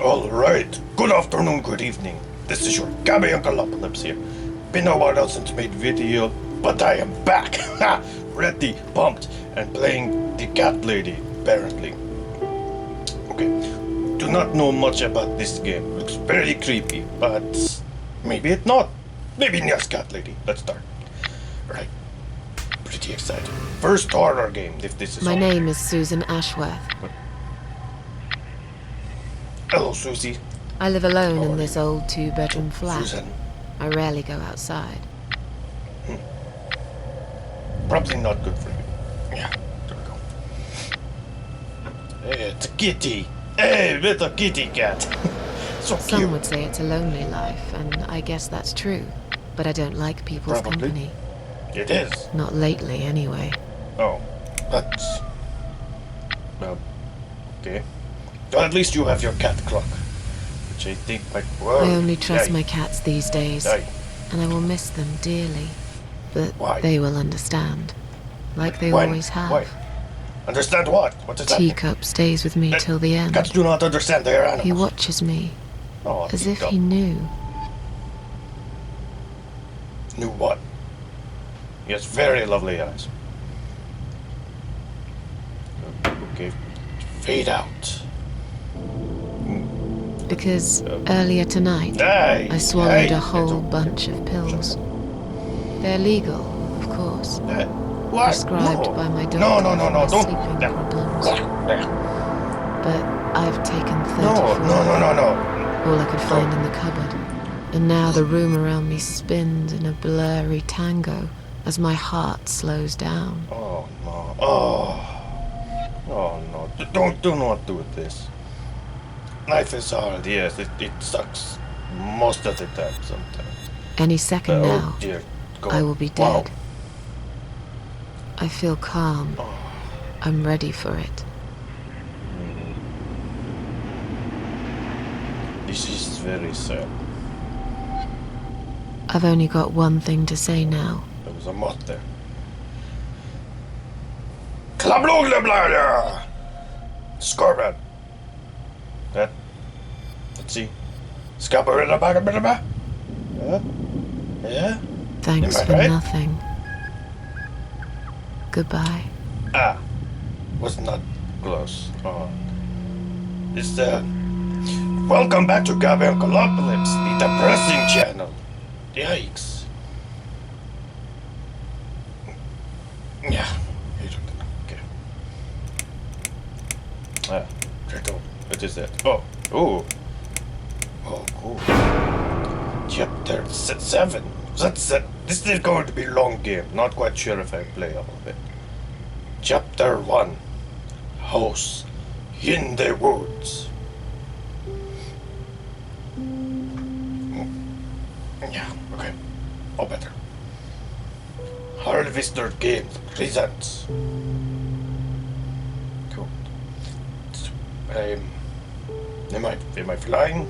Alright, good afternoon, good evening. This is your Gabby Uncleopolips here. Been a while since I made video, but I am back. Ready, pumped, and playing the cat lady, apparently. Okay, do not know much about this game. Looks very creepy, but maybe it's not. Maybe yes, cat lady. Let's start. Right. Pretty excited. First horror game, if this is My all. name is Susan Ashworth. Hello, Susie. I live alone in this old two-bedroom flat. Susan. I rarely go outside. Probably not good for you. Yeah, there we go. Hey, it's a kitty. Hey, it's a kitty cat. So cute. Some would say it's a lonely life, and I guess that's true. But I don't like people's company. It is. Not lately, anyway. Oh, that's... Well, okay. Well, at least you have your cat clock, which I think might work. I only trust my cats these days, and I will miss them dearly. But they will understand, like they always have. Why? Understand what? What does that mean? Teacup stays with me till the end. Cats do not understand their animals. He watches me, as if he knew. Knew what? He has very lovely eyes. Okay, fade out. Because earlier tonight, I swallowed a whole bunch of pills. They're legal, of course. What? Prescribed by my doctor No, for my don't. sleeping problems. But I've taken 34. No. All I could find in the cupboard. And now the room around me spins in a blurry tango as my heart slows down. Oh no. Oh no. Do not do this. Life is hard, yes, it sucks most of the time sometimes. Any second now, dear God. I will be dead. I feel calm. I'm ready for it. This is very sad. I've only got one thing to say now. There was a moth there. Klabluglablagla! Scorpion. That. Let's see. Scabarilla. Yeah? Thanks for nothing. Goodbye. Was not close. It's welcome back to Gabby Uncleopolips, the depressing channel. Yikes. Yeah. Okay. What is that? Oh, cool. Chapter 7. This is going to be a long game. Not quite sure if I play all of it. Chapter 1. House in the woods. Yeah, okay. All better. Harvester Games presents. Cool. Am I flying?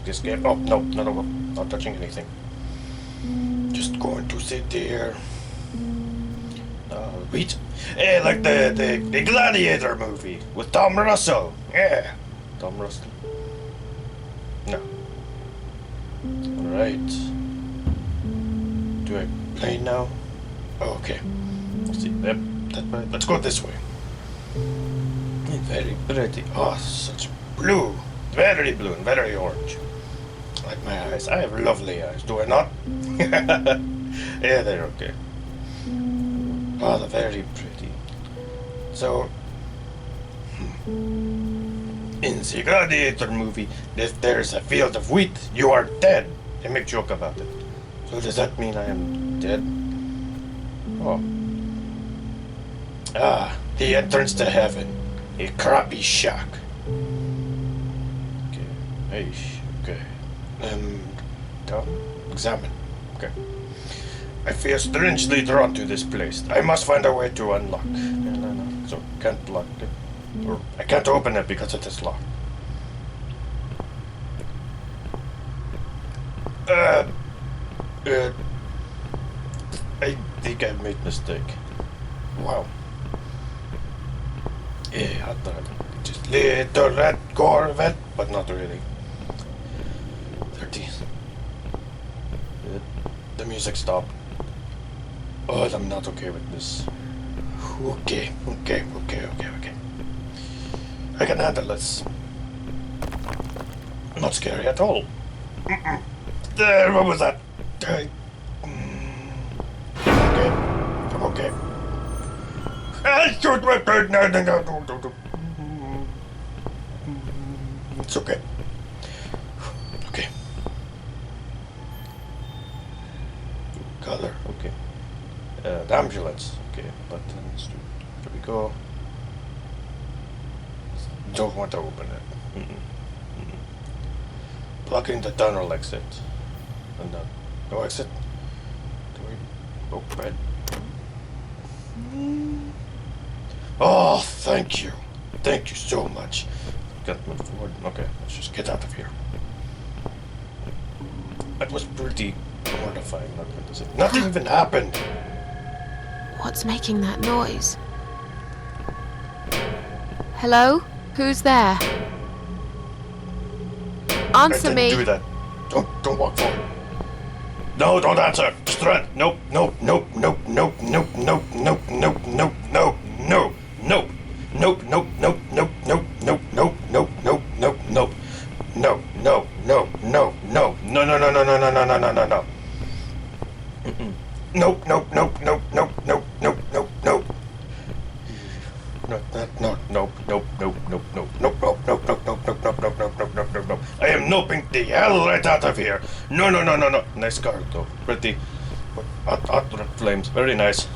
This game? Oh, no, not touching anything. Just going to sit there. Wait. Hey, like the Gladiator movie with Tom Russell. Yeah. Tom Russell. No. Alright. Do I play now? Oh, okay. Let's see. Yep. Let's go this way. Very pretty. Oh, such blue. Very blue and very orange. Like my eyes. I have lovely eyes, do I not? Yeah, they're okay. Oh, they're very pretty. So, in the Gladiator movie, if there's a field of wheat, you are dead. They make joke about it. So does that mean I am dead? Oh. The entrance to heaven. A crappy shack. Okay. Okay. Down. Examine. Okay. I feel strangely drawn to this place. I must find a way to unlock. No. So, can't lock it. Or, I can't open it because it is locked. I think I made a mistake. Wow. Yeah, just little red Corvette but not really. 30. The music stopped. Oh, I'm not okay with this. Okay. I can handle this. Not scary at all. There, what was that? I'm okay. It's okay. Okay. Color, okay. The ambulance, okay. Buttons, there we go. Don't want to open it. Blocking the tunnel exit. And no exit. Do we open? Oh, thank you. Thank you so much. Can't move forward. Okay, let's just get out of here. That was pretty mortifying, not going to say. Nothing even happened. What's making that noise? Hello? Who's there? Answer me. I didn't do that. Don't walk forward. No, don't answer. Just run. Nope. I am noping the hell right out of here. No. Nice car though. Pretty. Hot red flames. Very nice.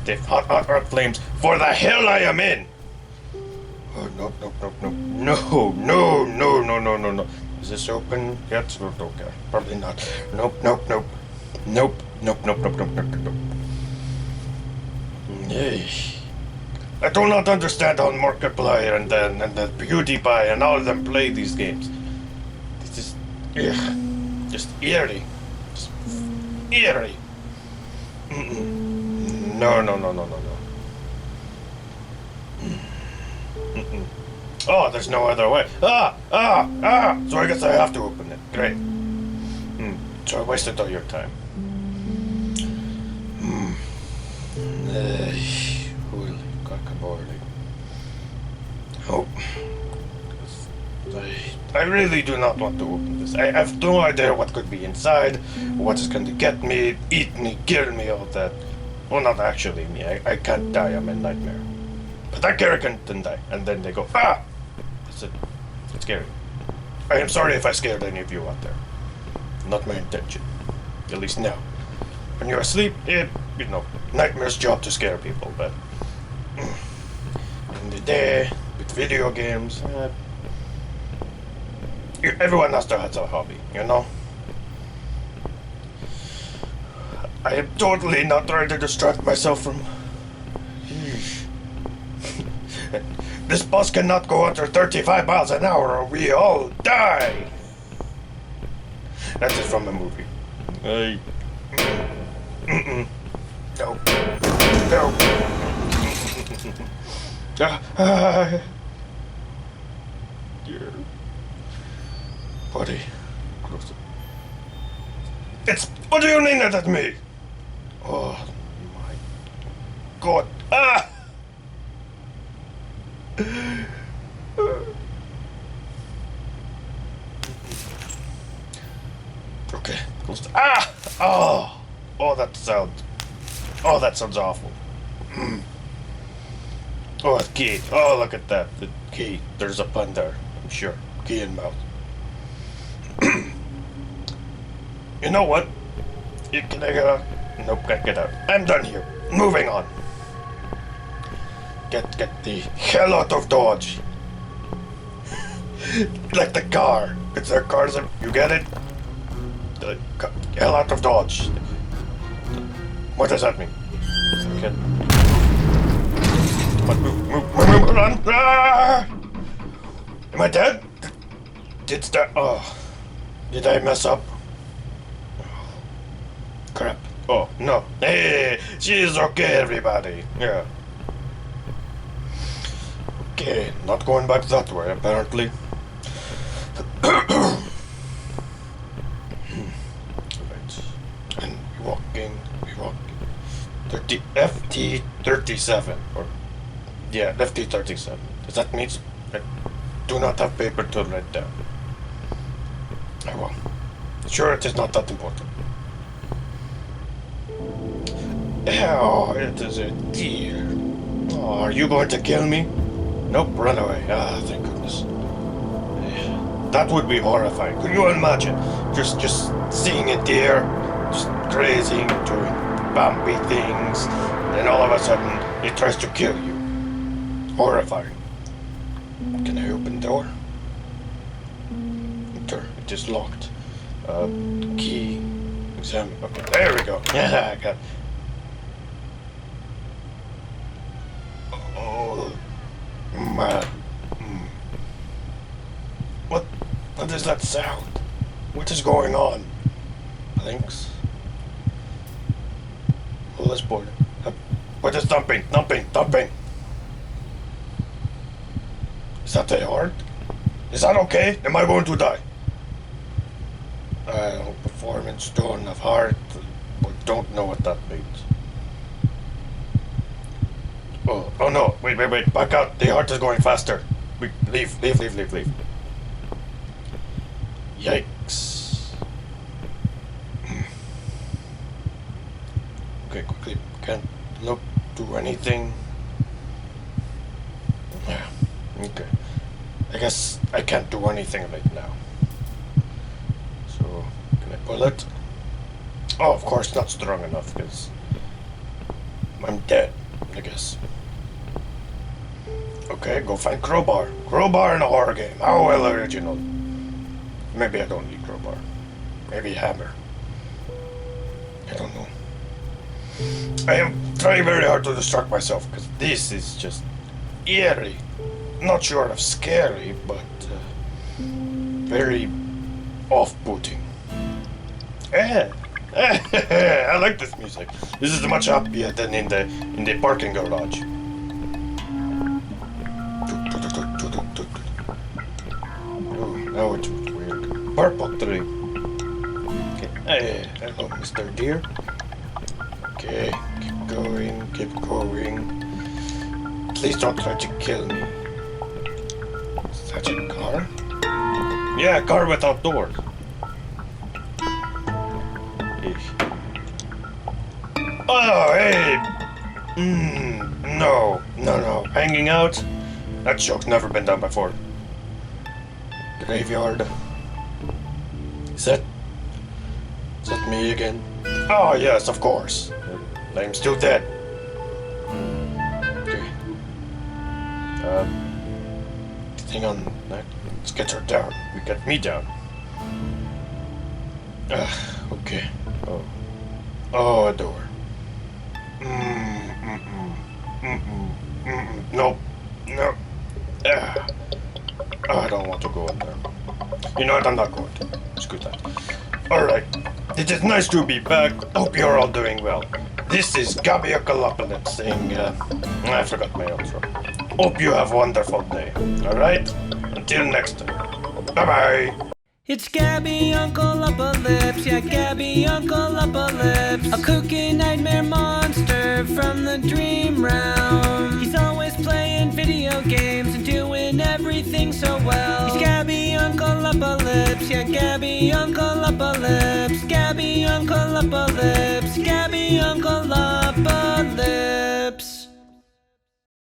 The hot red flames for the hell I am in. Oh, no. Is this open yet? Okay. Probably not. Nope. Yay. I do not understand how Markiplier and the PewDiePie and all of them play these games. It's just eerie. Just eerie. No. Oh, there's no other way. So I guess I have to open it. Great. So I wasted all your time. Holy guacamole. Oh. I really do not want to open this. I have no idea what could be inside, what is going to get me, eat me, kill me, all that. Well, not actually me. I can't die. I'm a nightmare. But that character can die. And then they go, ah! That's it. It's scary. I am sorry if I scared any of you out there. Not my intention. At least now. When you're asleep, nightmare's job to scare people, but in the day, with video games, everyone has to have a hobby, you know? I am totally not trying to distract myself from... This bus cannot go under 35 miles an hour or we all die! That's it from a movie. No. Dear. Buddy. Close it. It's... What do you mean at me? Oh my God. Okay, close it. Oh, that sounds awful. Oh, a key. Oh, look at that. The key. There's a pun there, I'm sure. Key in mouth. You know what? Can I get out? Nope, can't get out. I'm done here. Moving on. Get the hell out of Dodge. Like the car. It's their cars. You get it? The hell out of Dodge. What does that mean? Okay. Move, run! Ah! Am I dead? Did I mess up? Crap. Oh, no. Hey, she's okay, everybody. Yeah. Okay, not going back that way, apparently. T37, or yeah, left T37. Does that mean I do not have paper to write down? Oh well. Sure, it is not that important. Oh, it is a deer. Oh, are you going to kill me? Nope, run away. Ah, thank goodness. That would be horrifying. Could you imagine? Just seeing a deer, just grazing, doing bumpy things, and all of a sudden it tries to kill you. Horrifying. Can I open the door? Enter. It is locked. Key. Examine. Okay, there we go. Yeah, I got. Oh, man. What is that sound? What is going on? Thanks. Oh, let's board it. What is thumping? Thumping. Is that a heart? Is that okay? Am I going to die? Performance tone of heart, but don't know what that means. Oh no, wait, back out. The heart is going faster. Leave. Yikes. Okay, quickly, can't look, do anything. Yeah, okay. I guess I can't do anything right now. So, can I pull it? Oh, of course, not strong enough, because I'm dead, I guess. Okay, go find crowbar. Crowbar in a horror game. How well original. Maybe I don't need crowbar. Maybe hammer. I don't know. I am trying very hard to distract myself, because this is just eerie. Not sure if scary, but very off-putting. I like this music. This is much happier than in the parking garage. Oh, now it's weird. Purple tree. Okay. Hey, hello, Mr. Deer. Okay, keep going. Please don't try to kill me. Is that a car? Yeah, a car without doors. Oh, hey! No. Hanging out? That joke's never been done before. Graveyard. Is that me again? Oh, yes, of course. I'm still dead. Okay. Hang on. Let's get her down. We got me down. Okay. Oh, a door. Nope. No. I don't want to go in there. You know what? I'm not going to. Screw that. Alright. It is nice to be back. Hope you're all doing well. This is Gabby Uncleopolips saying, I forgot my outro. Hope you have a wonderful day. Alright? Until next time. Bye-bye. It's Gabby Uncleopolips, yeah, Gabby Uncleopolips, a kooky nightmare monster from the dream realm. He's always playing video games and doing everything so well. He's Gabby Uncleopolips, yeah, Gabby Uncleopolips, Gabby Uncleopolips.